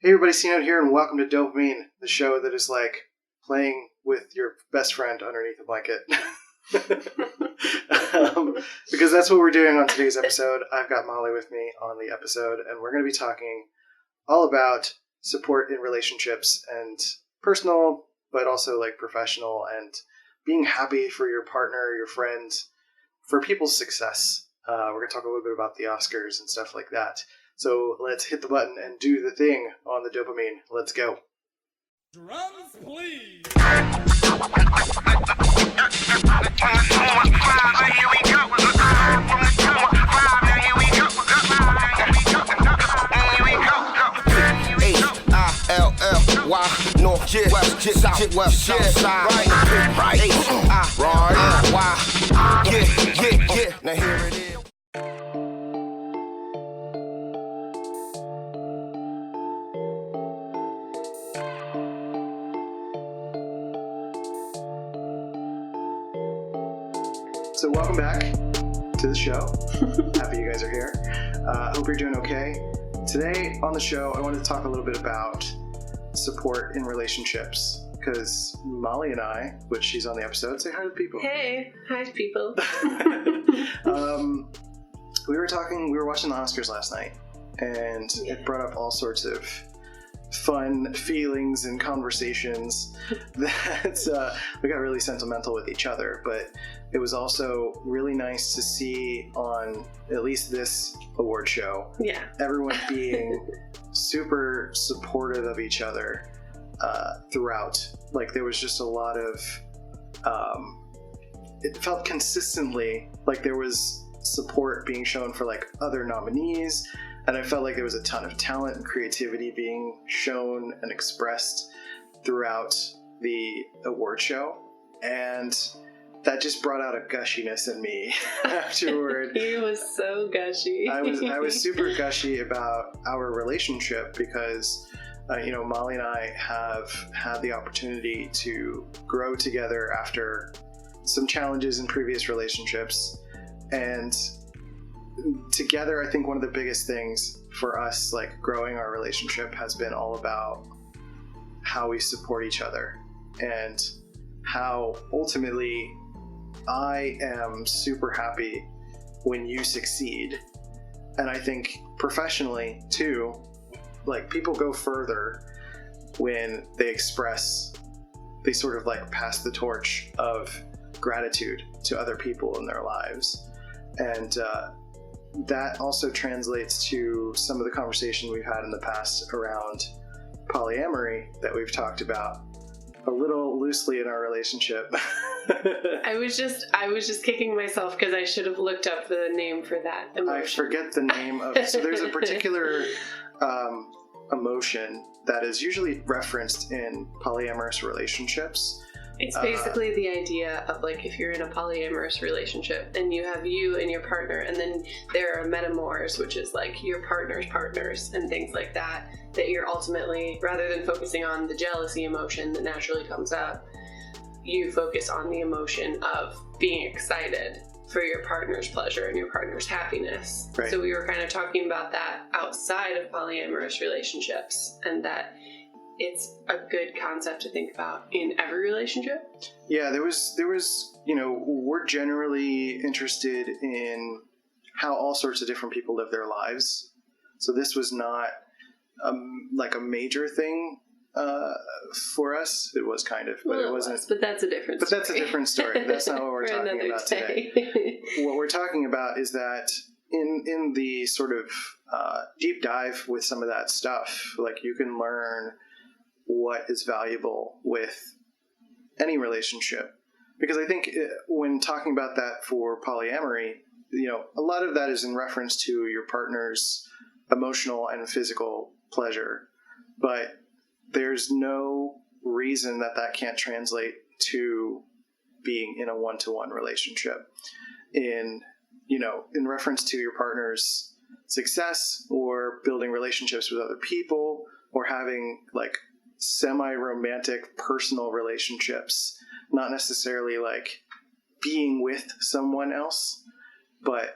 Hey everybody, Cino here, and welcome to Dopamine, the show that is like playing with your best friend underneath a blanket. Because that's what we're doing on today's episode. I've got Molly with me on the episode, and we're going to be talking all about support in relationships and personal, but also like professional, and being happy for your partner, your friends, for people's success. We're going to talk a little bit about the Oscars and stuff like that. So let's hit the button and do the thing on the dopamine. Let's go. Drums, please. Why north, west, south, west, side, right, why, yeah. Now here it is. So welcome back to the show. Happy you guys are here. Hope you're doing okay. Today on the show, I wanted to talk a little bit about support in relationships, because Molly and I, which she's on the episode, say hi to the people. Hey, hi people. We were watching the Oscars last night, and it brought up all sorts of fun feelings and conversations that we got really sentimental with each other, but it was also really nice to see on at least this award show, everyone being super supportive of each other throughout. Like there was just a lot of it felt consistently like there was support being shown for like other nominees, and I felt like there was a ton of talent and creativity being shown and expressed throughout the award show, and that just brought out a gushiness in me afterward. He was so gushy. I was super gushy about our relationship because, Molly and I have had the opportunity to grow together after some challenges in previous relationships. And together, I think one of the biggest things for us, like growing our relationship, has been all about how we support each other and how ultimately I am super happy when you succeed. And I think professionally too, like people go further when they sort of like pass the torch of gratitude to other people in their lives. And that also translates to some of the conversation we've had in the past around polyamory that we've talked about a little loosely in our relationship. I was just kicking myself because I should have looked up the name for that emotion. I forget the name of so there's a particular emotion that is usually referenced in polyamorous relationships. It's basically the idea of like if you're in a polyamorous relationship and you have you and your partner, and then there are metamors, which is like your partner's partners and things like that, that you're ultimately, rather than focusing on the jealousy emotion that naturally comes up, you focus on the emotion of being excited for your partner's pleasure and your partner's happiness. Right. So we were kind of talking about that outside of polyamorous relationships, and that it's a good concept to think about in every relationship. Yeah, there was, we're generally interested in how all sorts of different people live their lives. So this was not like a major thing for us. It was kind of, but it wasn't. But that's a different story. That's a different story. That's not what we're talking about today. What we're talking about is that in the sort of deep dive with some of that stuff, like you can learn what is valuable with any relationship. Because I think when talking about that for polyamory, a lot of that is in reference to your partner's emotional and physical pleasure. But there's no reason that can't translate to being in a one-to-one relationship. In reference to your partner's success, or building relationships with other people, or having like semi-romantic personal relationships, not necessarily like being with someone else, but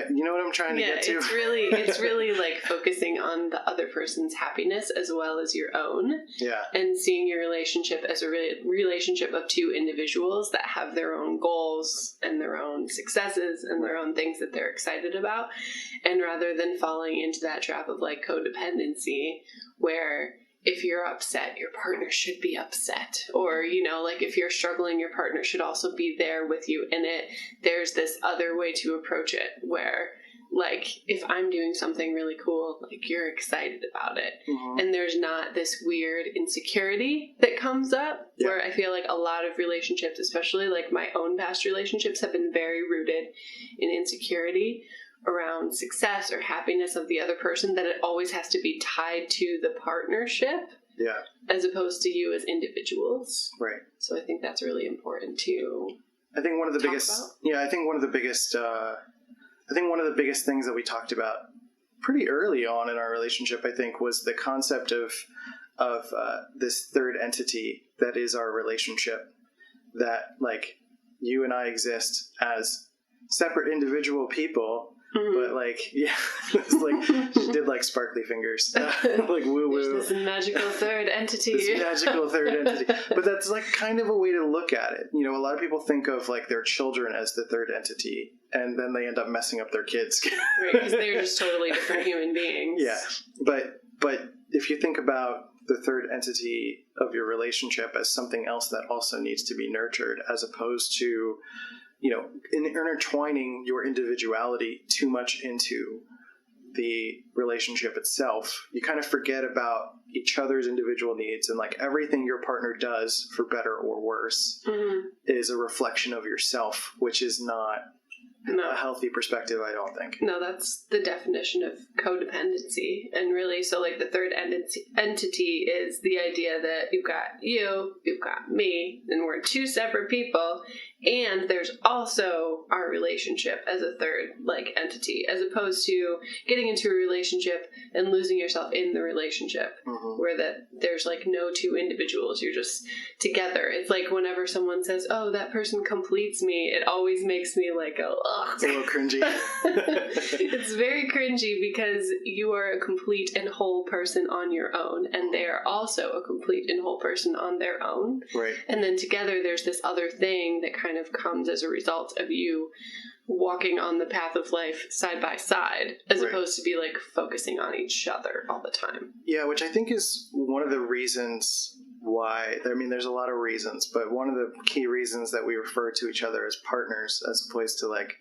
You know what I'm trying to get to? It's really like focusing on the other person's happiness as well as your own. Yeah. And seeing your relationship as a relationship of two individuals that have their own goals and their own successes and their own things that they're excited about. And rather than falling into that trap of like codependency where if you're upset, your partner should be upset. Or, you know, like if you're struggling, your partner should also be there with you in it. There's this other way to approach it where, like, if I'm doing something really cool, like, you're excited about it. Mm-hmm. And there's not this weird insecurity that comes up where I feel like a lot of relationships, especially like my own past relationships, have been very rooted in insecurity around success or happiness of the other person, that it always has to be tied to the partnership as opposed to you as individuals. Right. So I think that's really important to I think one of the biggest about. I think one of the biggest things that we talked about pretty early on in our relationship, I think, was the concept of this third entity that is our relationship, that like you and I exist as separate individual people. Mm-hmm. But like, it's like she did like sparkly fingers, like woo woo. This magical third entity. But that's like kind of a way to look at it. You know, a lot of people think of like their children as the third entity, and then they end up messing up their kids. Right, because they're just totally different human beings. Yeah, but if you think about the third entity of your relationship as something else that also needs to be nurtured, as opposed to, you know, intertwining your individuality too much into the relationship itself, you kind of forget about each other's individual needs, and like everything your partner does, for better or worse, is a reflection of yourself, which is not a healthy perspective, I don't think. No, that's the definition of codependency. And really, so like the third entity is the idea that you've got me, and we're two separate people, and there's also our relationship as a third like entity, as opposed to getting into a relationship and losing yourself in the relationship, where that there's like no two individuals, you're just together. It's like whenever someone says, oh, that person completes me, it always makes me like go, ugh. It's a little cringy. It's very cringy because you are a complete and whole person on your own, and they are also a complete and whole person on their own. Right. And then together there's this other thing that kind of comes as a result of you walking on the path of life side by side, as opposed to be like focusing on each other all the time. Yeah, which I think is one of the reasons why, I mean, there's a lot of reasons, but one of the key reasons that we refer to each other as partners as opposed to like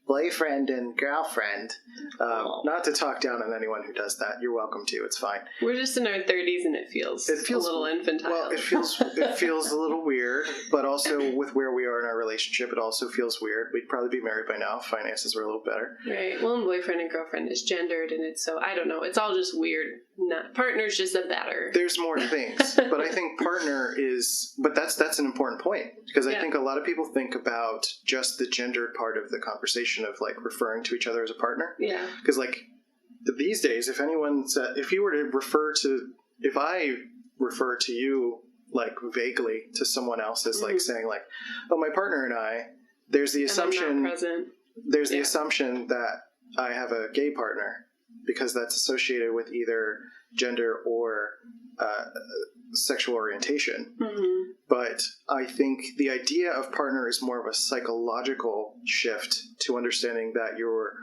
boyfriend and girlfriend. Not to talk down on anyone who does that. You're welcome to. It's fine. We're just in our 30s, and it feels a little infantile. Well, it feels a little weird, but also with where we are in our relationship, it also feels weird. We'd probably be married by now. Finances were a little better. Right. Well, and boyfriend and girlfriend is gendered, and it's so, I don't know. It's all just weird. Not partner's just a better. There's more things, but I think partner is. But that's an important point, because I think a lot of people think about just the gendered part of the conversation of like referring to each other as a partner. Yeah. Because like these days, if anyone said, if I refer to you like vaguely to someone else as like saying like, oh, my partner and I, there's the assumption. There's the assumption that I have a gay partner, because that's associated with either gender or sexual orientation. But I think the idea of partner is more of a psychological shift to understanding that your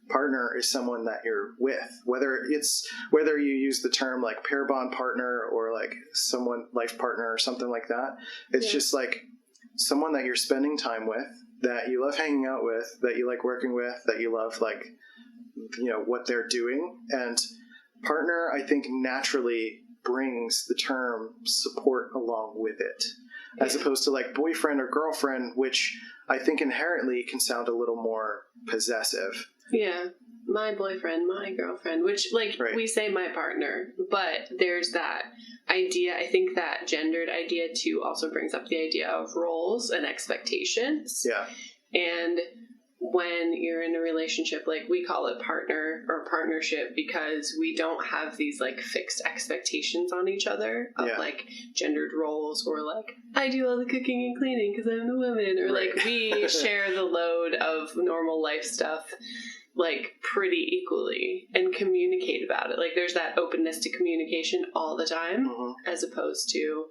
partner is someone that you're with, whether you use the term like pair bond partner or like someone life partner or something like that. It's just like someone that you're spending time with, that you love hanging out with, that you like working with, that you love like, you know, what they're doing. And partner, I think, naturally brings the term support along with it, as opposed to like boyfriend or girlfriend, which I think inherently can sound a little more possessive. Yeah. My boyfriend, my girlfriend, which like we say my partner, but there's that idea. I think that gendered idea too also brings up the idea of roles and expectations. Yeah. And when you're in a relationship, like we call it partner or partnership, because we don't have these like fixed expectations on each other of like gendered roles, or like I do all the cooking and cleaning because I'm the woman, or like we share the load of normal life stuff. like pretty equally and communicate about it. Like there's that openness to communication all the time, as opposed to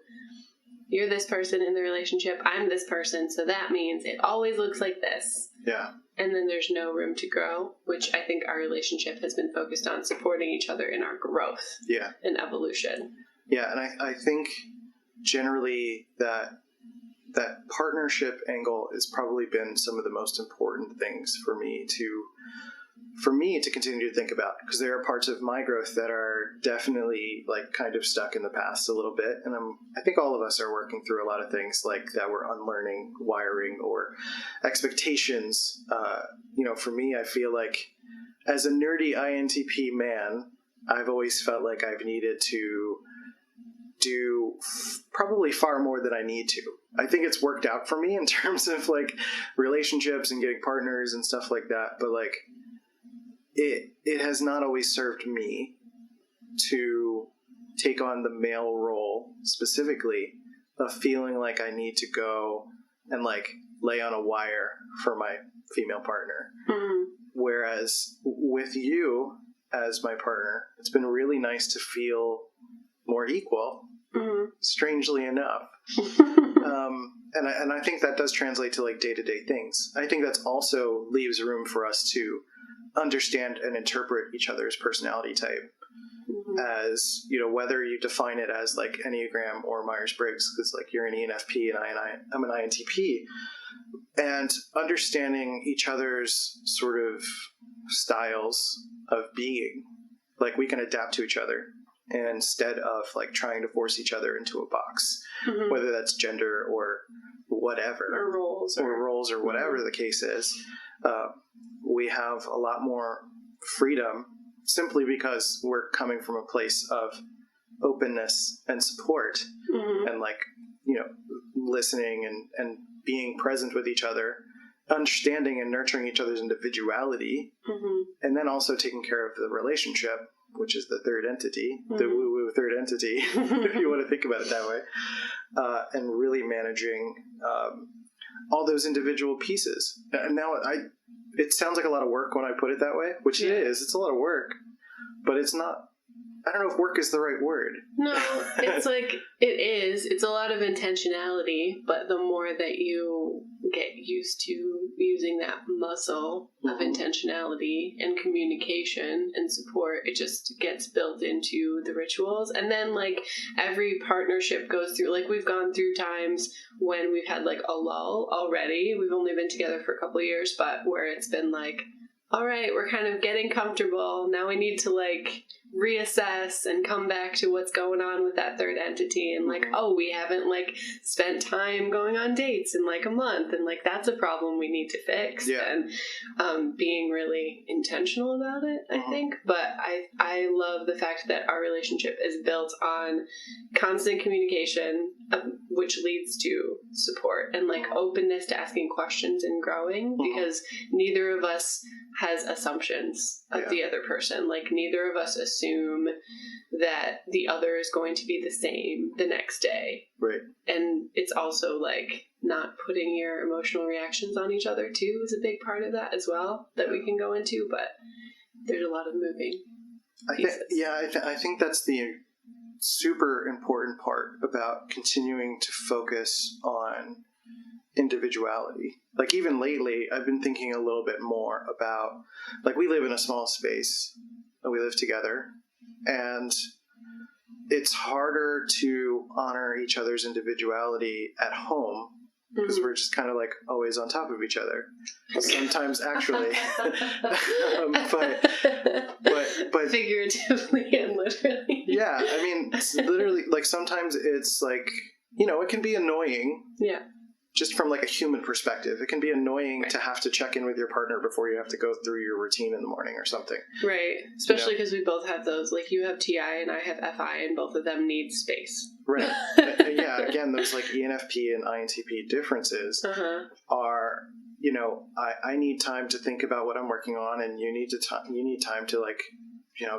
you're this person in the relationship, I'm this person, so that means it always looks like this. Yeah. And then there's no room to grow, which I think our relationship has been focused on supporting each other in our growth and evolution. Yeah, and I think generally that partnership angle has probably been some of the most important things for me to continue to think about, because there are parts of my growth that are definitely like kind of stuck in the past a little bit, and I think all of us are working through a lot of things like that. We're unlearning wiring or expectations. For me, I feel like as a nerdy INTP man, I've always felt like I've needed to do probably far more than I need to. I think it's worked out for me in terms of like relationships and getting partners and stuff like that, but like it has not always served me to take on the male role specifically of feeling like I need to go and like lay on a wire for my female partner. Whereas with you as my partner, it's been really nice to feel more equal, strangely enough. And I think that does translate to like day-to-day things. I think that's also leaves room for us to understand and interpret each other's personality type as, whether you define it as like Enneagram or Myers-Briggs, because like you're an ENFP and I'm an INTP, and understanding each other's sort of styles of being, like we can adapt to each other instead of like trying to force each other into a box, whether that's gender or whatever, or roles or whatever the case is. We have a lot more freedom simply because we're coming from a place of openness and support, and like, listening and being present with each other, understanding and nurturing each other's individuality, and then also taking care of the relationship, which is the third entity, the woo-woo third entity, if you want to think about it that way, and really managing all those individual pieces. And now it sounds like a lot of work when I put it that way, which it is. It's a lot of work, but it's not. I don't know if work is the right word. No, it's like, it is. It's a lot of intentionality, but the more that you get used to using that muscle of intentionality and communication and support, it just gets built into the rituals. And then like every partnership goes through, like we've gone through times when we've had like a lull already. We've only been together for a couple of years, but where it's been like, all right, we're kind of getting comfortable. Now we need to like reassess and come back to what's going on with that third entity, and like, oh, we haven't like spent time going on dates in like a month, and like that's a problem we need to fix. And being really intentional about it, I think. But I love the fact that our relationship is built on constant communication, which leads to support and like openness to asking questions and growing, because neither of us has assumptions of the other person. Like neither of us assume that the other is going to be the same the next day. Right. And it's also like not putting your emotional reactions on each other too is a big part of that as well, that we can go into, but there's a lot of moving pieces. I think that's the super important part about continuing to focus on individuality. Like even lately, I've been thinking a little bit more about, like, we live in a small space and we live together, and it's harder to honor each other's individuality at home because we're just kind of like always on top of each other. Sometimes actually, but figuratively and literally. Yeah, I mean, it's literally, like sometimes it's like, it can be annoying. Yeah. Just from like a human perspective, it can be annoying to have to check in with your partner before you have to go through your routine in the morning or something. Right. Especially because we both have those, like you have TI and I have FI, and both of them need space. Right. Again, those like ENFP and INTP differences are, I need time to think about what I'm working on, and you need time to like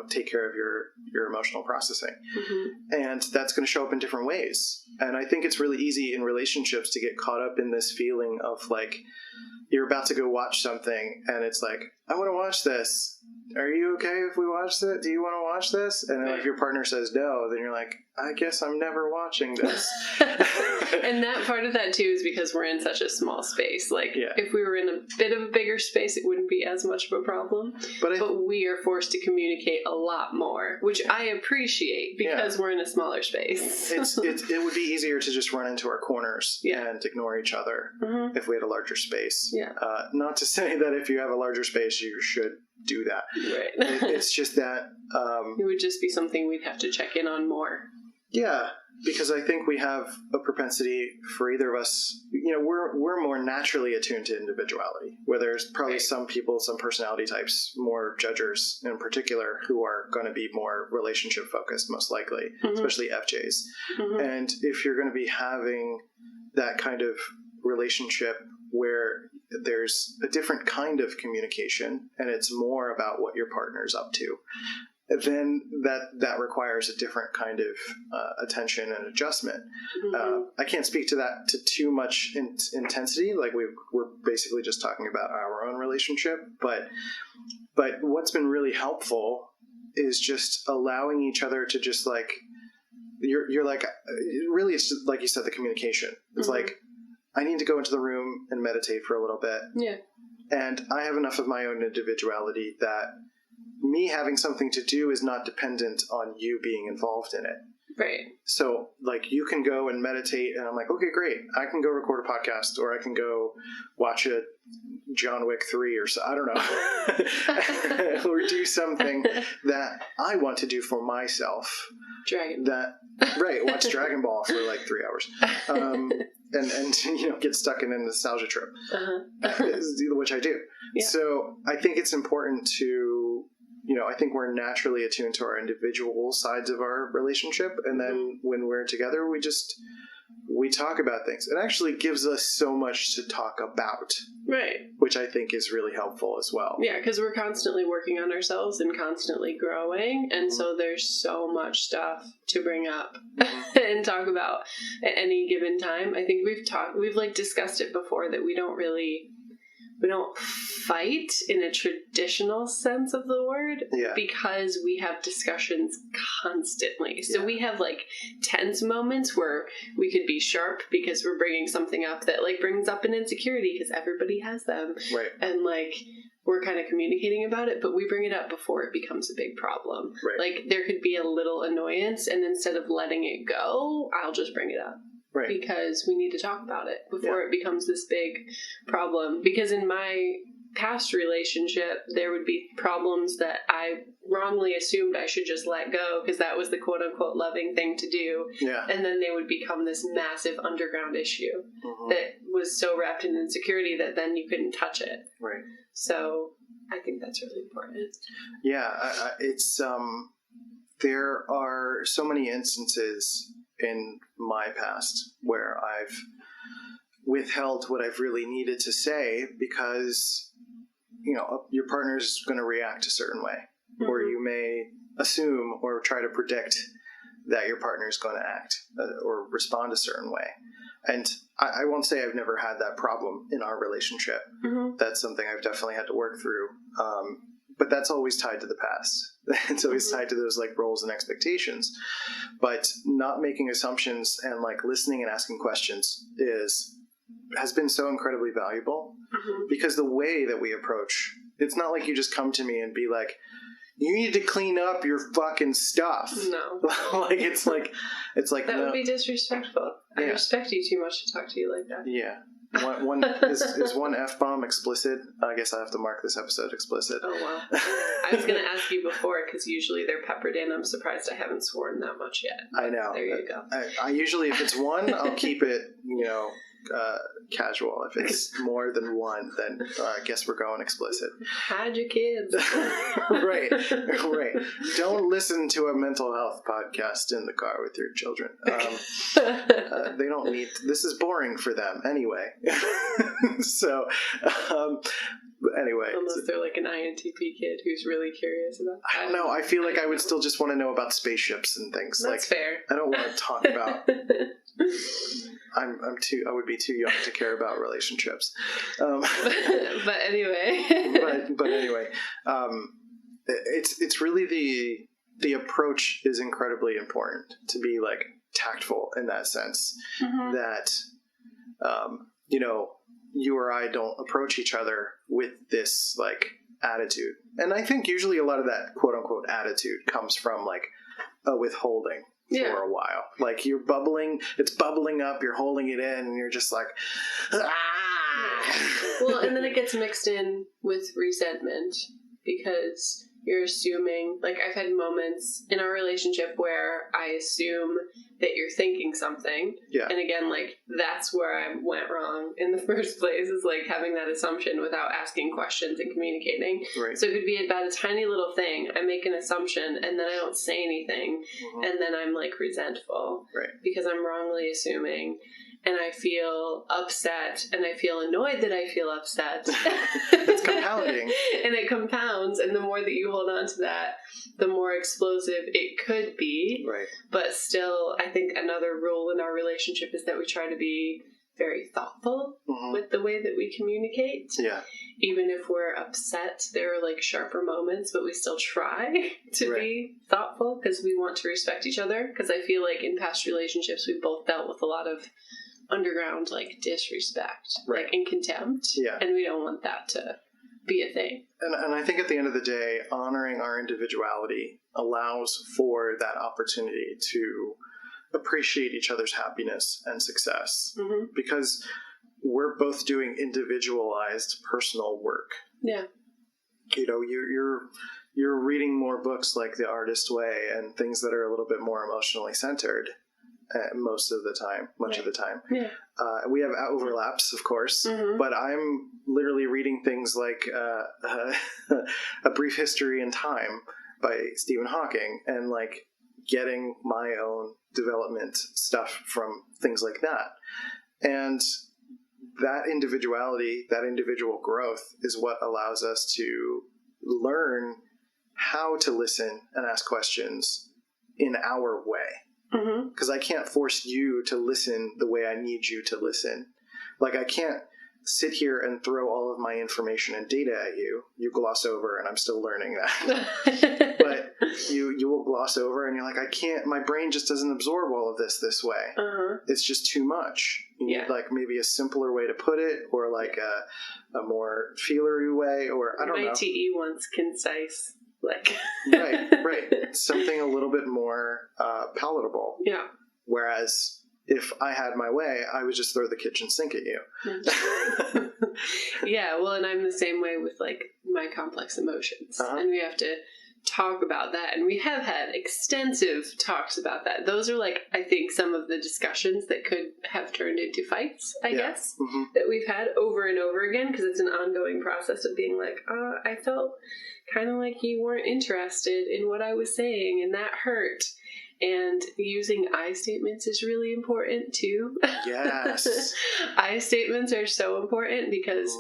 take care of your emotional processing. Mm-hmm. And that's going to show up in different ways. And I think it's really easy in relationships to get caught up in this feeling of like, you're about to go watch something and it's like, I want to watch this. Are you okay if we watch it? Do you want to watch this? And then if your partner says no, then you're like, I guess I'm never watching this. And that part of that too is because we're in such a small space. Like if we were in a bit of a bigger space, it wouldn't be as much of a problem. But we are forced to communicate a lot more, which I appreciate because we're in a smaller space. It would be easier to just run into our corners and ignore each other if we had a larger space. Yeah. Not to say that if you have a larger space, you should do that. Right. It's just that it would just be something we'd have to check in on more. Yeah, because I think we have a propensity for either of us, we're more naturally attuned to individuality, where there's probably some people, some personality types, more judgers in particular, who are going to be more relationship focused, most likely, especially FJs. And if you're going to be having that kind of relationship where there's a different kind of communication and it's more about what your partner's up to, then that requires a different kind of attention and adjustment. I can't speak to that to too much intensity. Like we're basically just talking about our own relationship, but what's been really helpful is just allowing each other to just like, you're like, really it's just, like you said, the communication. It's like, I need to go into the room and meditate for a little bit. Yeah. And I have enough of my own individuality that me having something to do is not dependent on you being involved in it. Right. So, like, you can go and meditate, and I'm like, okay, great. I can go record a podcast, or I can go watch a John Wick 3 or so. I don't know. Or do something that I want to do for myself. Watch Dragon Ball for like 3 hours. And get stuck in a nostalgia trip, which I do. Yeah. So I think it's important to, I think we're naturally attuned to our individual sides of our relationship. And then when we're together, we talk about things. It actually gives us so much to talk about. Right. Which I think is really helpful as well. Yeah, because we're constantly working on ourselves and constantly growing. And so there's so much stuff to bring up and talk about at any given time. I think we've like discussed it before that we don't fight in a traditional sense of the word because we have discussions constantly. So we have like tense moments where we could be sharp because we're bringing something up that like brings up an insecurity because everybody has them. Right. And like we're kind of communicating about it, but we bring it up before it becomes a big problem. Right. Like there could be a little annoyance and instead of letting it go, I'll just bring it up. Right. Because we need to talk about it before it becomes this big problem. Because in my past relationship, there would be problems that I wrongly assumed I should just let go because that was the quote-unquote loving thing to do. Yeah. And then they would become this massive underground issue that was so wrapped in insecurity that then you couldn't touch it. Right. So I think that's really important. Yeah, it's there are so many instances in my past where I've withheld what I've really needed to say because, your partner's going to react a certain way, or you may assume or try to predict that your partner's going to act or respond a certain way. And I won't say I've never had that problem in our relationship. That's something I've definitely had to work through. But that's always tied to the past. It's always tied to those like roles and expectations. But not making assumptions and like listening and asking questions has been so incredibly valuable because the way that we approach, it's not like you just come to me and be like, you need to clean up your fucking stuff. No. It's like that would be disrespectful. I respect you too much to talk to you like that. Yeah. Is one F-bomb explicit? I guess I have to mark this episode explicit. Oh, wow. I was going to ask you before, because usually they're peppered in. I'm surprised I haven't sworn that much yet. I know. There you go. I usually, if it's one, I'll keep it, casual. If it's more than one, then I guess we're going explicit. Hide your kids. Right. Don't listen to a mental health podcast in the car with your children. They don't need. This is boring for them anyway. So, anyway. Unless they're like an INTP kid who's really curious about. I don't know. I feel like I would still just want to know about spaceships and things. That's fair. I don't want to talk about. I would be too young to care about relationships. But anyway. but anyway, it's really the approach is incredibly important to be like tactful in that sense. Mm-hmm. That you or I don't approach each other with this like attitude, and I think usually a lot of that quote unquote attitude comes from like a withholding. For a while, like it's bubbling up, you're holding it in, and you're just like, Well, and then it gets mixed in with resentment because you're assuming, like I've had moments in our relationship where I assume that you're thinking something. Yeah. And again, like that's where I went wrong in the first place, is like having that assumption without asking questions and communicating. Right. So it could be about a tiny little thing. I make an assumption and then I don't say anything. Mm-hmm. And then I'm like resentful. Right. Because I'm wrongly assuming. And I feel upset, and I feel annoyed that I feel upset. It's compounding. And it compounds, and the more that you hold on to that, the more explosive it could be. Right. But still, I think another rule in our relationship is that we try to be very thoughtful with the way that we communicate. Yeah. Even if we're upset, there are like sharper moments, but we still try to be thoughtful because we want to respect each other. Because I feel like in past relationships, we've both dealt with a lot of underground like disrespect, like and contempt, and we don't want that to be a thing. And I think at the end of the day, honoring our individuality allows for that opportunity to appreciate each other's happiness and success, because we're both doing individualized personal work. Yeah, you're reading more books like The Artist Way and things that are a little bit more emotionally centered. Much of the time. Yeah. We have overlaps, of course, but I'm literally reading things like A Brief History in Time by Stephen Hawking, and like getting my own development stuff from things like that. And that individuality, that individual growth is what allows us to learn how to listen and ask questions in our way. Because I can't force you to listen the way I need you to listen. Like I can't sit here and throw all of my information and data at you. You gloss over, and I'm still learning that. But you will gloss over, and you're like, I can't. My brain just doesn't absorb all of this way. It's just too much. You need like maybe a simpler way to put it, or like a more feelery way, or I don't know. ITE wants concise. Like right. Something a little bit more palatable. Yeah. Whereas if I had my way, I would just throw the kitchen sink at you. Yeah, well, and I'm the same way with like my complex emotions. And we have to talk about that. And we have had extensive talks about that. Those are like, I think, some of the discussions that could have turned into fights, I guess, that we've had over and over again, because it's an ongoing process of being like, I felt kind of like you weren't interested in what I was saying, and that hurt. And using I statements is really important too. Yes. I statements are so important because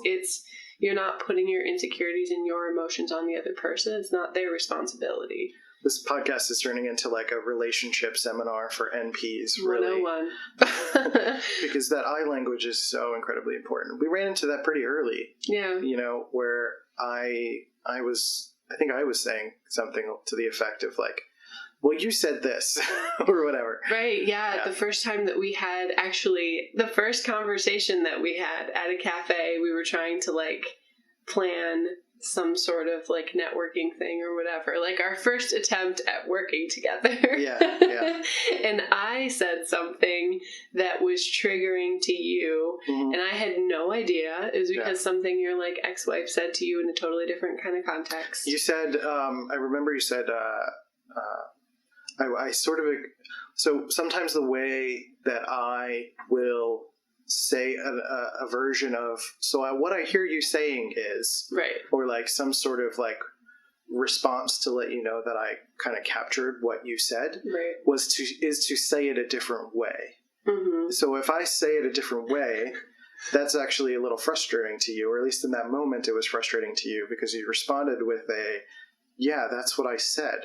you're not putting your insecurities and your emotions on the other person. It's not their responsibility. This podcast is turning into like a relationship seminar for NPs, really. 101. Because that I language is so incredibly important. We ran into that pretty early. Yeah. Where I was saying something to the effect of like, well, you said this, or whatever. Right, yeah. The first time that we had, actually, the first conversation that we had at a cafe, we were trying to, like, plan some sort of, like, networking thing or whatever. Like, our first attempt at working together. Yeah. And I said something that was triggering to you, and I had no idea. It was because something your, like, ex-wife said to you in a totally different kind of context. You said, I remember you said, I sort of, so sometimes the way that I will say a version of, what I hear you saying is, Right. or like some sort of like response to let you know that I kind of captured what you said, Right. is to say it a different way. Mm-hmm. So if I say it a different way, that's actually a little frustrating to you, or at least in that moment it was frustrating to you because you responded with yeah, that's what I said.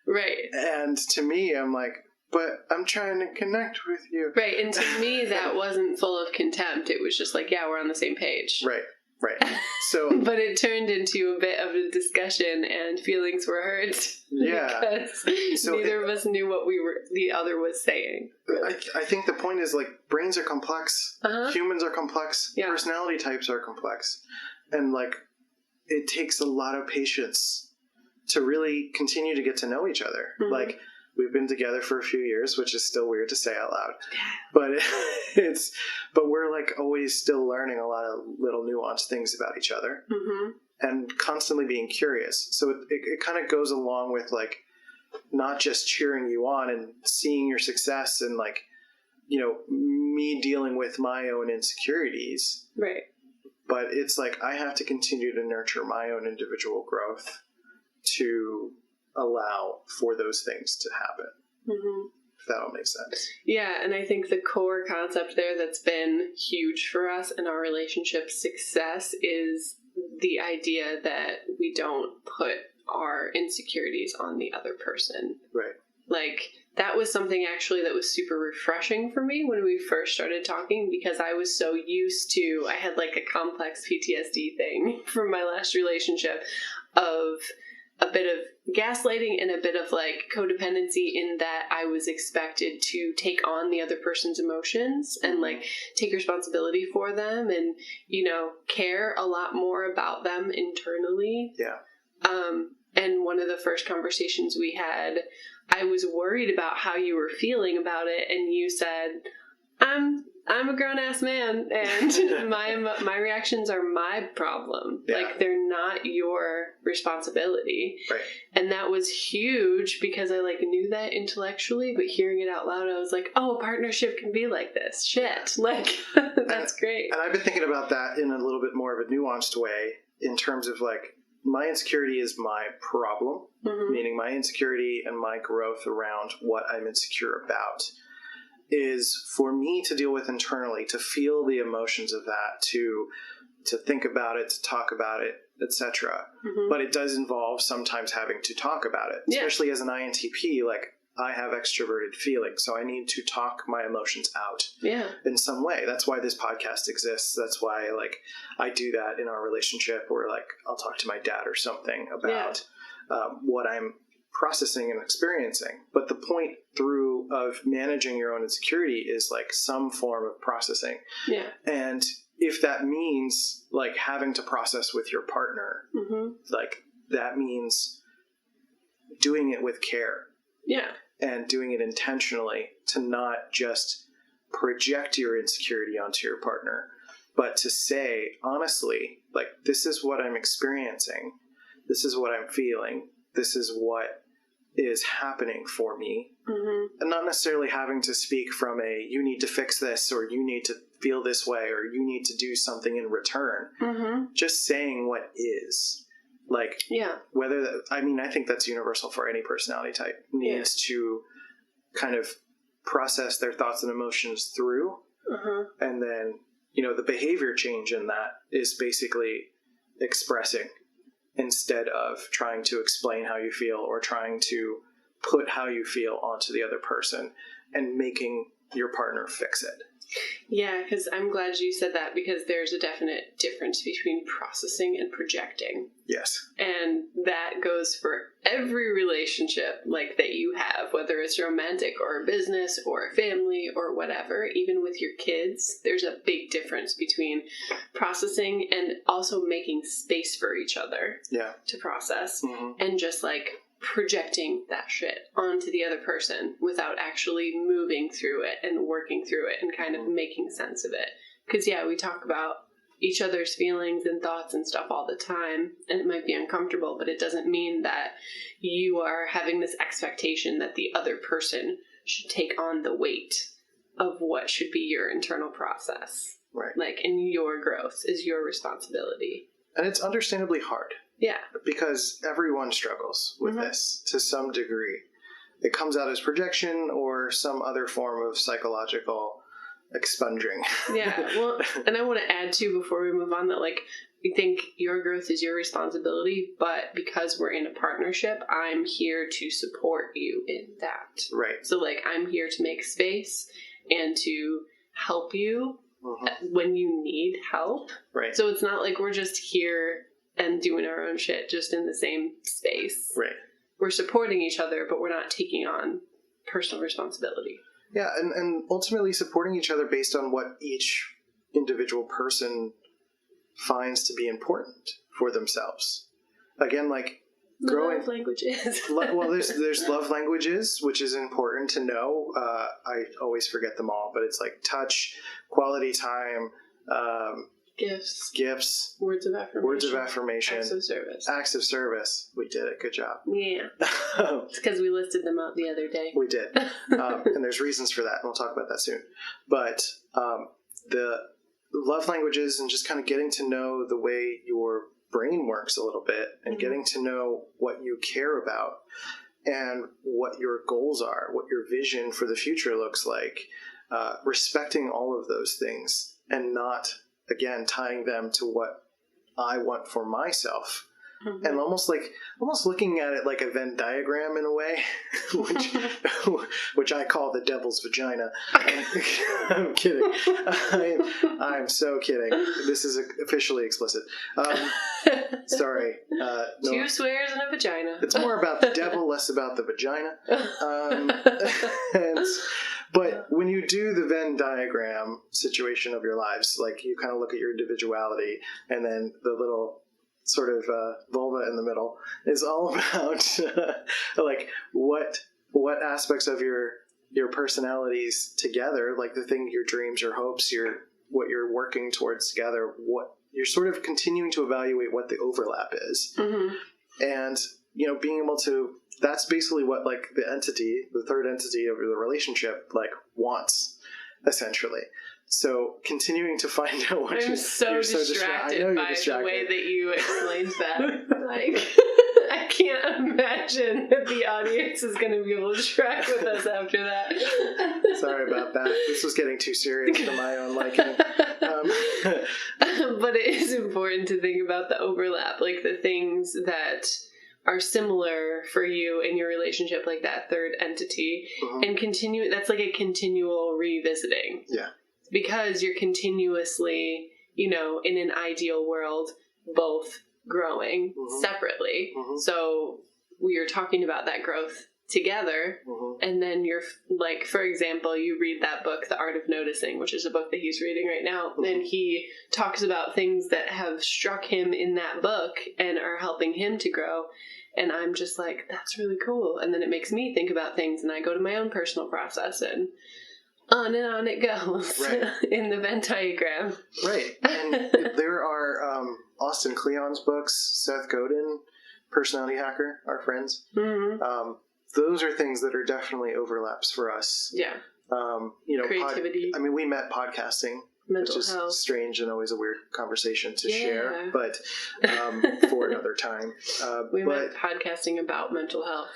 Right. And to me, I'm like, but I'm trying to connect with you. Right. And to me, that wasn't full of contempt. It was just like, yeah, we're on the same page. Right. So, but it turned into a bit of a discussion, and feelings were hurt. Yeah. Because neither of us knew what the other was saying. Really. I think the point is, like, brains are complex. Uh-huh. Humans are complex. Yeah. Personality types are complex. And, like, it takes a lot of patience to really continue to get to know each other. Mm-hmm. Like, we've been together for a few years, which is still weird to say out loud. But but we're like always still learning a lot of little nuanced things about each other, mm-hmm. and constantly being curious. So it kind of goes along with like not just cheering you on and seeing your success and like, you know, me dealing with my own insecurities. Right. But it's like I have to continue to nurture my own individual growth to allow for those things to happen. Mm-hmm. If that all makes sense. Yeah, and I think the core concept there that's been huge for us in our relationship success is the idea that we don't put our insecurities on the other person. Right. Like, that was something actually that was super refreshing for me when we first started talking, because I was so used to, I had like a complex PTSD thing from my last relationship of a bit of gaslighting and a bit of like codependency, in that I was expected to take on the other person's emotions and like take responsibility for them and, you know, care a lot more about them internally. Yeah. And one of the first conversations we had, I was worried about how you were feeling about it, and you said, I'm a grown-ass man, and my reactions are my problem. Yeah. Like, they're not your responsibility. Right. And that was huge, because I, like, knew that intellectually, but hearing it out loud, I was like, oh, a partnership can be like this. Shit. Like, that's great. And I've been thinking about that in a little bit more of a nuanced way, in terms of, like, my insecurity is my problem, Mm-hmm. meaning my insecurity and my growth around what I'm insecure about is for me to deal with internally, to feel the emotions of that, to think about it, to talk about it, etc. Mm-hmm. But it does involve sometimes having to talk about it, Yeah. especially as an INTP. Like, I have extroverted feelings, so I need to talk my emotions out Yeah. in some way. That's why this podcast exists. That's why, like, I do that in our relationship, where, like, I'll talk to my dad or something about what I'm processing and experiencing. But the point of managing your own insecurity is, like, some form of processing. Yeah. And if that means, like, having to process with your partner, Mm-hmm. like, that means doing it with care. Yeah. And doing it intentionally, to not just project your insecurity onto your partner, but to say, honestly, like, this is what I'm experiencing. This is what I'm feeling. This is what is happening for me. Mm-hmm. And not necessarily having to speak from you need to fix this, or you need to feel this way, or you need to do something in return. Mm-hmm. Just saying what is. Like, Yeah. I think that's universal for any personality type, needs to kind of process their thoughts and emotions through. Uh-huh. And then, you know, the behavior change in that is basically expressing instead of trying to explain how you feel, or trying to put how you feel onto the other person and making your partner fix it. Yeah, because I'm glad you said that, because there's a definite difference between processing and projecting. Yes. And that goes for every relationship, like, that you have, whether it's romantic or a business or a family or whatever. Even with your kids, there's a big difference between processing and also making space for each other to process, Mm-hmm. and just, like, projecting that shit onto the other person without actually moving through it and working through it and kind of making sense of it. Because, yeah, we talk about each other's feelings and thoughts and stuff all the time, and it might be uncomfortable, but it doesn't mean that you are having this expectation that the other person should take on the weight of what should be your internal process. Right. Like, and your growth is your responsibility. And it's understandably hard. Yeah. Because everyone struggles with this to some degree. It comes out as projection or some other form of psychological expunging. Yeah. Well, and I want to add too, before we move on, that like, we think your growth is your responsibility, but because we're in a partnership, I'm here to support you in that. Right. So like, I'm here to make space and to help you when you need help. Right. So it's not like we're just here and doing our own shit just in the same space. Right. We're supporting each other, but we're not taking on personal responsibility. Yeah, and ultimately supporting each other based on what each individual person finds to be important for themselves. Again, like growing love languages. well, there's love languages, which is important to know. I always forget them all, but it's like touch, quality time, gifts, words of affirmation, acts of service. We did it. Good job. Yeah. It's because we listed them out the other day. We did. And there's reasons for that, and we'll talk about that soon. But the love languages and just kind of getting to know the way your brain works a little bit and getting to know what you care about and what your goals are, what your vision for the future looks like, respecting all of those things and not, again, tying them to what I want for myself. And almost looking at it like a Venn diagram in a way, which I call the devil's vagina. I'm kidding. I'm so kidding. This is officially explicit. Sorry. No, 2 swears and a vagina. It's more about the devil, less about the vagina. But when you do the Venn diagram situation of your lives, like you kind of look at your individuality and then the little sort of vulva in the middle is all about like what aspects of your personalities together, like the thing, your dreams, your hopes, what you're working towards together, what you're sort of continuing to evaluate what the overlap is. And being able to, that's basically what like the third entity of the relationship like wants, essentially. So continuing to find out what I'm so distracted by the way that you explained that. Like, I can't imagine that the audience is going to be able to track with us after that. Sorry about that. This was getting too serious for my own liking. But it is important to think about the overlap, like the things that are similar for you in your relationship, like that third entity, and continue. That's like a continual revisiting. Yeah. Because you're continuously, in an ideal world, both growing separately. So we are talking about that growth together. And then you're like, for example, you read that book, The Art of Noticing, which is a book that he's reading right now. And he talks about things that have struck him in that book and are helping him to grow. And I'm just like, that's really cool. And then it makes me think about things, and I go to my own personal process, and on it goes in the Venn diagram. Right. And there are Austin Kleon's books, Seth Godin, Personality Hacker, our friends. Those are things that are definitely overlaps for us. Yeah. Creativity. We met podcasting, mental which is health. Strange and always a weird conversation to share, but for another time. We met podcasting about mental health.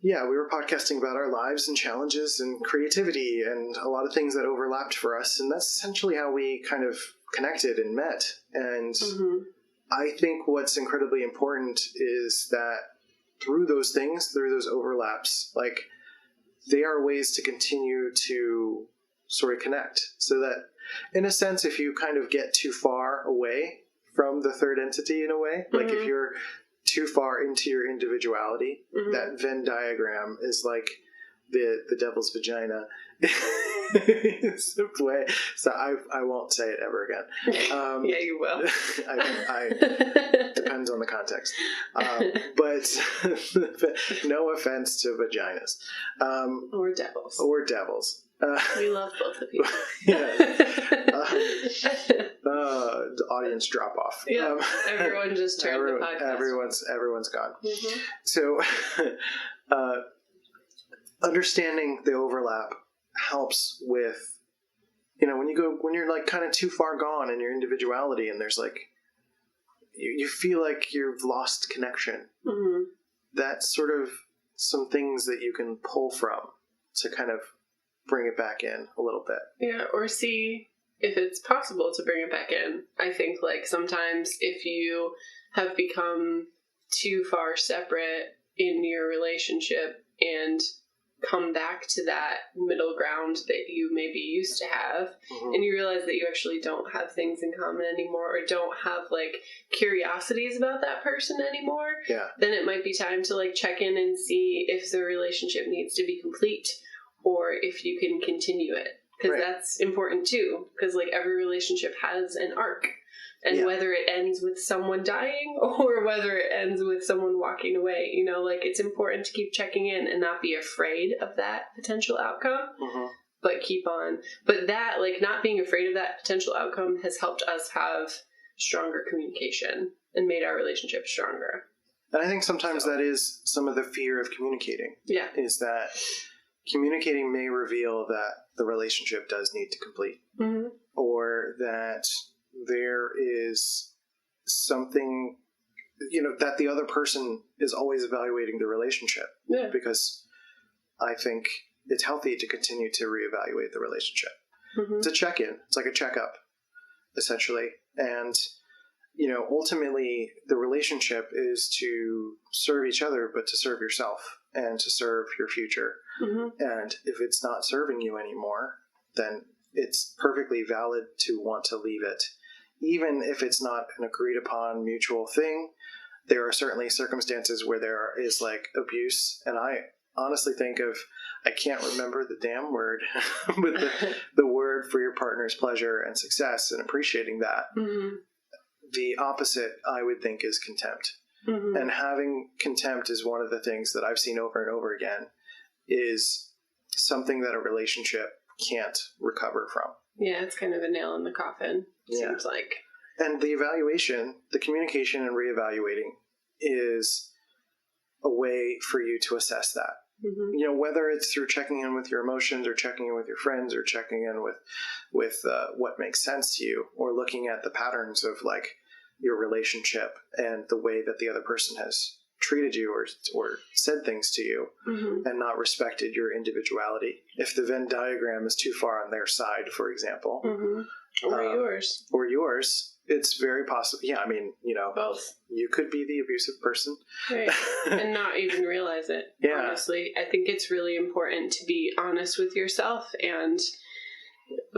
Yeah, we were podcasting about our lives and challenges and creativity and a lot of things that overlapped for us. And that's essentially how we kind of connected and met. And I think what's incredibly important is that through those things, through those overlaps, like they are ways to continue to sort of connect. So that in a sense, if you kind of get too far away from the third entity in a way, like if you're too far into your individuality, that Venn diagram is like the devil's vagina. So I won't say it ever again. Yeah, you will. I depends on the context. But no offense to vaginas. Or devils. We love both of you. The audience drop off. Yeah, everyone just turned the podcast. Everyone's gone. So, understanding the overlap helps with when you're like kind of too far gone in your individuality, and there's like, you feel like you've lost connection. Mm-hmm. That's sort of some things that you can pull from to kind of bring it back in a little bit. Yeah, or see if it's possible to bring it back in. I think like sometimes if you have become too far separate in your relationship and come back to that middle ground that you maybe used to have, Mm-hmm. and you realize that you actually don't have things in common anymore, or don't have like curiosities about that person anymore, Yeah. then it might be time to like check in and see if the relationship needs to be complete or if you can continue it, because Right. that's important too, because like every relationship has an arc. And Yeah. whether it ends with someone dying or whether it ends with someone walking away, like it's important to keep checking in and not be afraid of that potential outcome, Mm-hmm. but keep on. But that, like, not being afraid of that potential outcome has helped us have stronger communication and made our relationship stronger. And I think sometimes that is some of the fear of communicating. Yeah. Is that communicating may reveal that the relationship does need to complete, Mm-hmm. or that there is something, that the other person is always evaluating the relationship. Yeah. Because I think it's healthy to continue to reevaluate the relationship. Mm-hmm. It's a check-in. It's like a checkup, essentially. And, ultimately the relationship is to serve each other, but to serve yourself and to serve your future. Mm-hmm. And if it's not serving you anymore, then it's perfectly valid to want to leave it. Even if it's not an agreed upon mutual thing, there are certainly circumstances where there is like abuse. And I honestly think I can't remember the damn word, but the word for your partner's pleasure and success and appreciating that. Mm-hmm. The opposite, I would think, is contempt. Mm-hmm. And having contempt is one of the things that I've seen over and over again is something that a relationship can't recover from. Yeah, it's kind of a nail in the coffin, it Yeah. seems like. And the evaluation, the communication and reevaluating is a way for you to assess that. Mm-hmm. Whether it's through checking in with your emotions or checking in with your friends or checking in with what makes sense to you, or looking at the patterns of like your relationship and the way that the other person has treated you or said things to you, Mm-hmm. and not respected your individuality. If the Venn diagram is too far on their side, for example, Mm-hmm. Or yours. it's very possible. Yeah, I mean, Both. you could be the abusive person. Right. And not even realize it. Yeah. Honestly, I think it's really important to be honest with yourself, and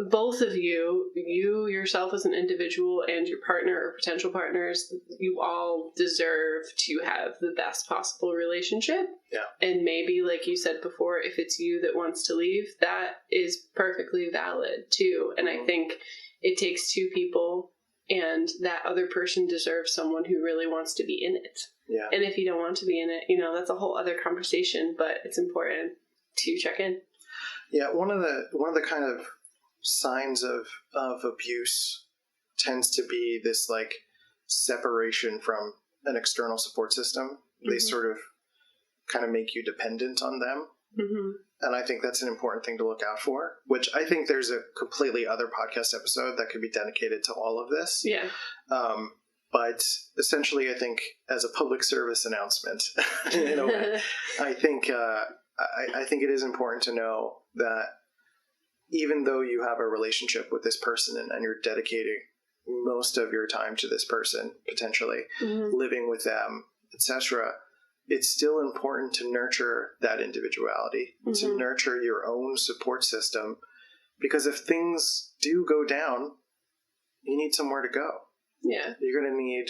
both of you yourself as an individual and your partner or potential partners, you all deserve to have the best possible relationship. Yeah. And maybe, like you said before, if it's you that wants to leave, that is perfectly valid too. And I think it takes two people, and that other person deserves someone who really wants to be in it. Yeah. And if you don't want to be in it, that's a whole other conversation, but it's important to check in. Yeah, one of the kind of signs of abuse tends to be this like separation from an external support system. Mm-hmm. They sort of kind of make you dependent on them. Mm-hmm. And I think that's an important thing to look out for, which I think there's a completely other podcast episode that could be dedicated to all of this. Yeah. But essentially, I think as a public service announcement, in a way, I think it is important to know that even though you have a relationship with this person and you're dedicating most of your time to this person, potentially Mm-hmm. living with them, etc., it's still important to nurture that individuality, to Mm-hmm. nurture your own support system, because if things do go down, you need somewhere to go. Yeah. You're going to need,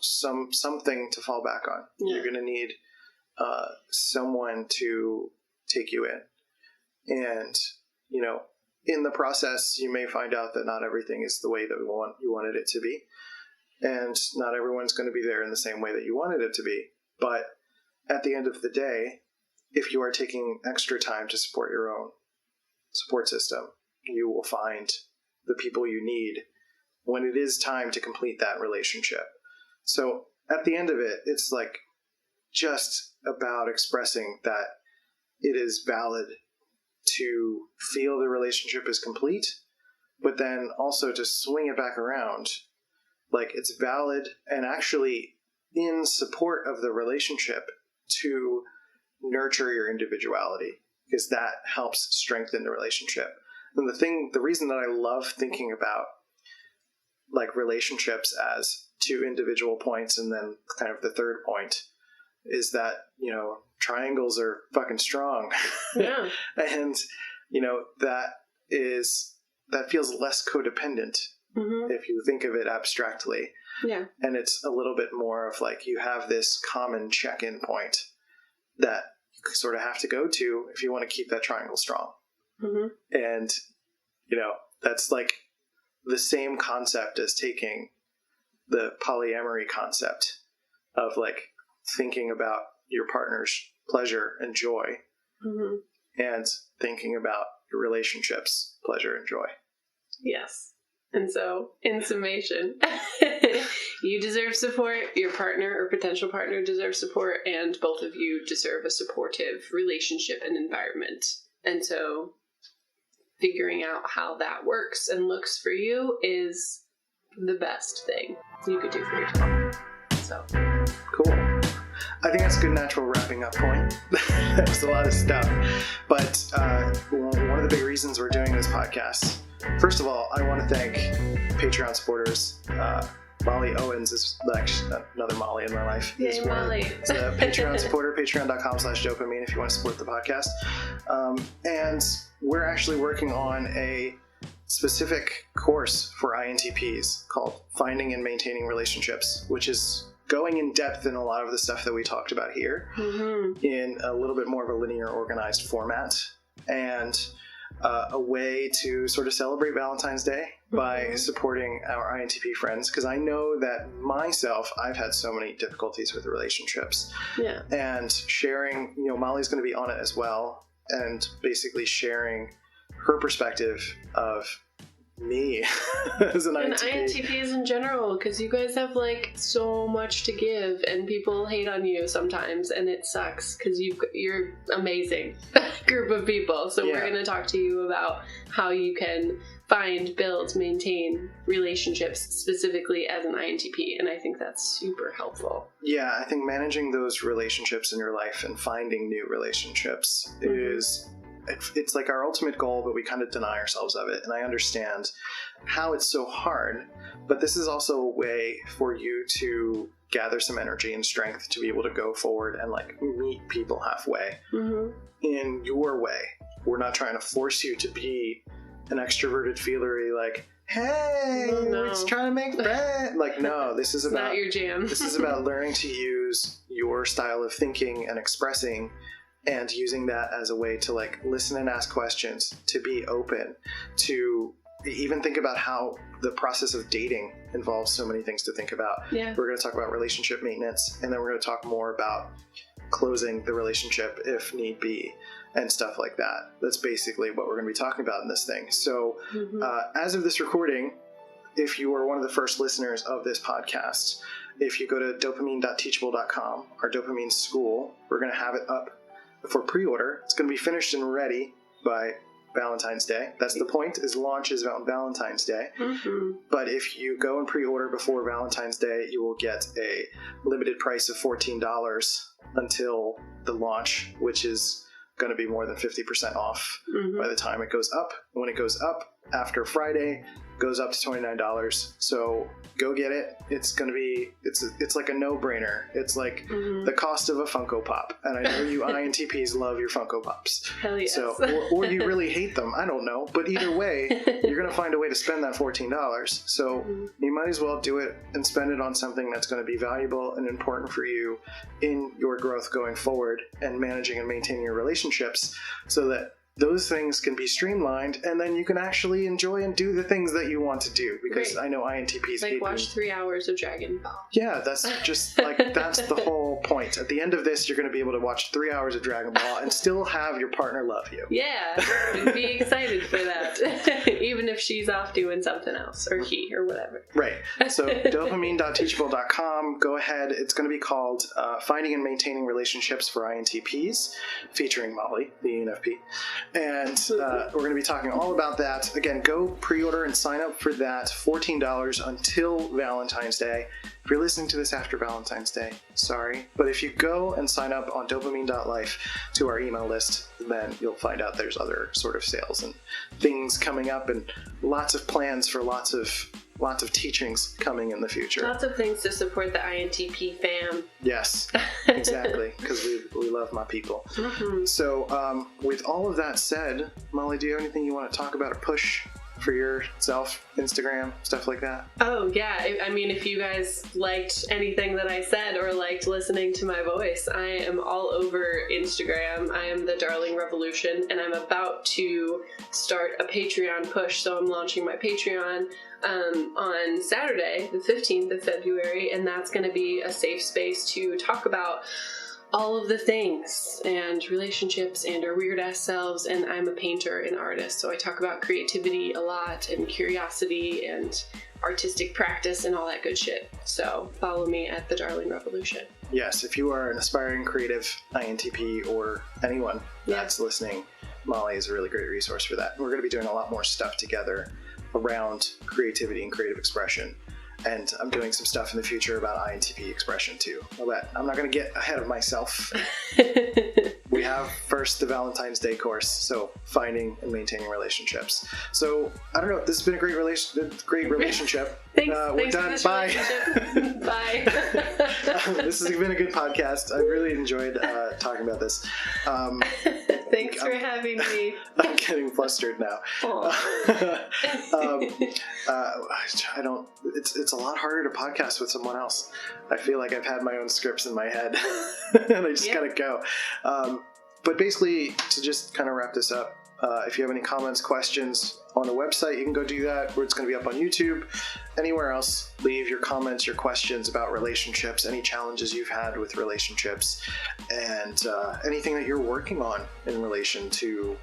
something to fall back on. Yeah. You're going to need someone to take you in. And, in the process, you may find out that not everything is the way that you wanted it to be. And not everyone's going to be there in the same way that you wanted it to be. But at the end of the day, if you are taking extra time to support your own support system, you will find the people you need when it is time to complete that relationship. So at the end of it, it's like just about expressing that it is valid to feel the relationship is complete, but then also to swing it back around, like it's valid and actually in support of the relationship to nurture your individuality, because that helps strengthen the relationship. And the reason that I love thinking about like relationships as two individual points and then kind of the third point is that, you know, triangles are fucking strong. Yeah. And, you know, that feels less codependent if you think of it abstractly. Yeah. And it's a little bit more of like you have this common check-in point that you sort of have to go to if you want to keep that triangle strong. And, you know, that's like the same concept as taking the polyamory concept of like thinking about your partner's pleasure and joy and thinking about your relationship's pleasure and joy. Yes. And so, in summation, you deserve support, your partner or potential partner deserves support, and both of you deserve a supportive relationship and environment. And so, figuring out how that works and looks for you is the best thing you could do for yourself. So, cool. I think that's a good natural wrapping up point. That was a lot of stuff. But one of the big reasons we're doing this podcast, first of all, I want to thank Patreon supporters. Molly Owens is actually another Molly in my life. Yay, Molly. It's a Patreon supporter, patreon.com/dopamine if you want to support the podcast. And we're actually working on a specific course for INTPs called Finding and Maintaining Relationships, which is going in depth in a lot of the stuff that we talked about here in a little bit more of a linear, organized format, and a way to sort of celebrate Valentine's Day by supporting our INTP friends, because I know that myself, I've had so many difficulties with relationships. Yeah. And sharing, you know, Molly's going to be on it as well, and basically sharing her perspective of me as an INTP. And INTPs in general, because you guys have like so much to give and people hate on you sometimes, and it sucks because you're amazing group of people. So we're going to talk to you about how you can find, build, maintain relationships specifically as an INTP, and I think that's super helpful. Yeah, I think managing those relationships in your life and finding new relationships is it's like our ultimate goal, but we kind of deny ourselves of it. And I understand how it's so hard, but this is also a way for you to gather some energy and strength to be able to go forward and like meet people halfway in your way. We're not trying to force you to be an extroverted feelery like, hey, let's try to make friends. Like, no, this is about not your jam. This is about learning to use your style of thinking and expressing, and using that as a way to like listen and ask questions, to be open, to even think about how the process of dating involves so many things to think about. Yeah. We're going to talk about relationship maintenance, and then we're going to talk more about closing the relationship if need be and stuff like that. That's basically what we're going to be talking about in this thing. So as of this recording, if you are one of the first listeners of this podcast, if you go to dopamine.teachable.com, our dopamine school, we're going to have it up for pre-order. It's going to be finished and ready by Valentine's Day. That's the point, is launch is on Valentine's Day. But if you go and pre-order before Valentine's Day, you will get a limited price of $14 until the launch, which is going to be more than 50% off by the time it goes up. When it goes up after Friday, goes up to $29. So go get it. It's going to be, it's like a no-brainer. It's like the cost of a Funko Pop. And I know you INTPs love your Funko Pops. Hell yes. So, or you really hate them. I don't know. But either way, you're going to find a way to spend that $14. So you might as well do it and spend it on something that's going to be valuable and important for you in your growth going forward and managing and maintaining your relationships, so that those things can be streamlined, and then you can actually enjoy and do the things that you want to do. Because I know INTPs like watch 3 hours of Dragon Ball. Yeah, that's just like that's the whole point. At the end of this, you're going to be able to watch 3 hours of Dragon Ball and still have your partner love you. Yeah, and be excited for that, even if she's off doing something else, or he, or whatever. Right. So dopamine.teachable.com. Go ahead. It's going to be called Finding and Maintaining Relationships for INTPs, featuring Molly, the ENFP. And we're going to be talking all about that. Again, go pre-order and sign up for that. $14 until Valentine's Day. If you're listening to this after Valentine's Day, sorry. But if you go and sign up on dopamine.life to our email list, then you'll find out there's other sort of sales and things coming up, and lots of plans for lots of teachings coming in the future. Lots of things to support the INTP fam. Yes, exactly, because we love my people. Mm-hmm. So with all of that said, Molly, do you have anything you want to talk about or push for yourself, Instagram, stuff like that? Oh, yeah. I mean, if you guys liked anything that I said or liked listening to my voice, I am all over Instagram. I am the Darling Revolution, and I'm about to start a Patreon push. So I'm launching my Patreon on Saturday, the 15th of February, and that's going to be a safe space to talk about all of the things and relationships and our weird ass selves. And I'm a painter and artist, so I talk about creativity a lot and curiosity and artistic practice and all that good shit. So follow me at the Darling Revolution. Yes, if you are an aspiring creative INTP or anyone that's listening, Molly is a really great resource for that. We're going to be doing a lot more stuff together around creativity and creative expression. And I'm doing some stuff in the future about INTP expression too. I'm not going to get ahead of myself. We have first the Valentine's Day course, so finding and maintaining relationships. So I don't know. This has been a great relationship. Thanks. We're done. Bye. Bye. This has been a good podcast. I really enjoyed talking about this. Thanks for having me. I'm getting flustered now. I don't. It's a lot harder to podcast with someone else. I feel like I've had my own scripts in my head, and I just gotta go. But basically, to just kind of wrap this up, if you have any comments, questions on the website, you can go do that, where it's going to be up on YouTube. Anywhere else, leave your comments, your questions about relationships, any challenges you've had with relationships, and anything that you're working on in relation to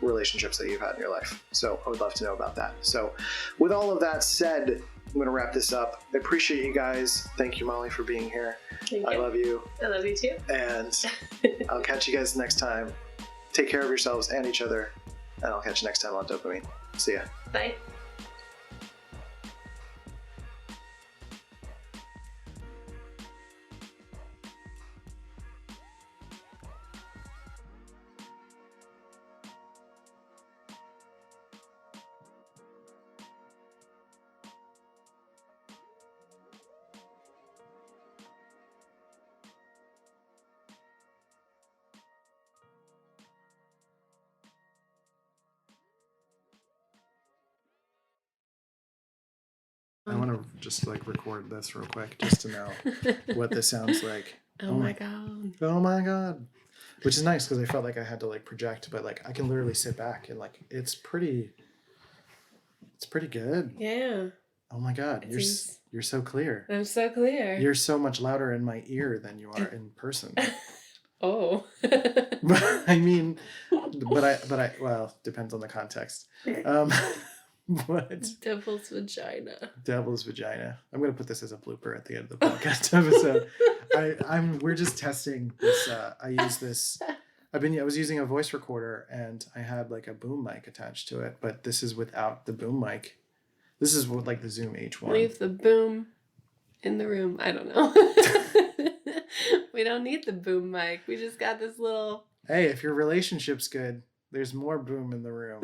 relationships that you've had in your life. So I would love to know about that. So with all of that said, I'm going to wrap this up. I appreciate you guys. Thank you, Molly, for being here. Thank you. I love you. I love you too. And I'll catch you guys next time. Take care of yourselves and each other. And I'll catch you next time on Dopamine. See ya. Bye. I want to just record this real quick just to know what this sounds like. Oh my god. Oh my god. Which is nice because I felt like I had to project, but I can literally sit back and it's pretty good. Yeah. Oh my god. You're so clear. I'm so clear. You're so much louder in my ear than you are in person. Oh. I mean, but I well, depends on the context. What? Devil's vagina. Devil's vagina. I'm gonna put this as a blooper at the end of the podcast episode. We're just testing this. I was using a voice recorder and I had a boom mic attached to it, but this is without the boom mic. This is what the Zoom H1. Leave the boom in the room. I don't know. We don't need the boom mic. We just got this little. Hey, if your relationship's good, there's more boom in the room.